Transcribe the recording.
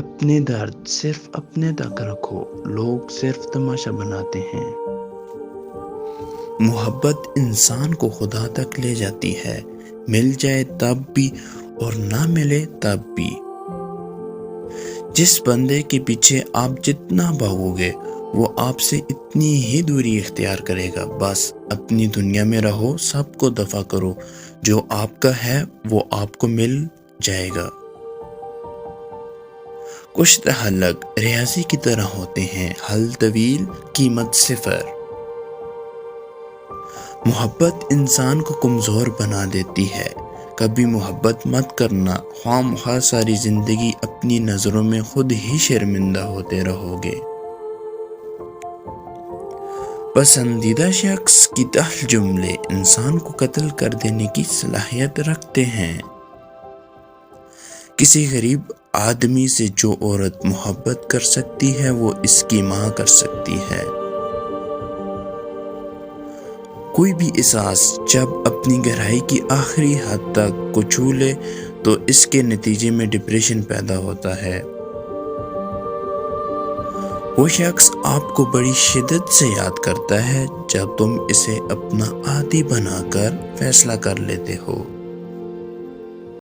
اپنے درد صرف اپنے تک رکھو، لوگ صرف تماشا بناتے ہیں۔ محبت انسان کو خدا تک لے جاتی ہے، مل جائے تب بھی اور نہ ملے تب بھی۔ جس بندے کے پیچھے آپ جتنا بھاگو گے وہ آپ سے اتنی ہی دوری اختیار کرے گا۔ بس اپنی دنیا میں رہو، سب کو دفع کرو، جو آپ کا ہے وہ آپ کو مل جائے گا۔ کچھ تعلق ریاضی کی طرح ہوتے ہیں، حل طویل، قیمت صفر۔ محبت انسان کو کمزور بنا دیتی ہے۔ کبھی محبت مت کرنا، خواہ ساری زندگی اپنی نظروں میں خود ہی شرمندہ ہوتے رہو گے۔ پسندیدہ شخص کی 10 جملے انسان کو قتل کر دینے کی صلاحیت رکھتے ہیں۔ کسی غریب آدمی سے جو عورت محبت کر سکتی ہے وہ اس کی ماں کر سکتی ہے۔ کوئی بھی احساس جب اپنی گہرائی کی آخری حد تک کو چھو لے تو اس کے نتیجے میں ڈپریشن پیدا ہوتا ہے۔ وہ شخص آپ کو بڑی شدت سے یاد کرتا ہے جب تم اسے اپنا عادی بنا کر فیصلہ کر لیتے ہو۔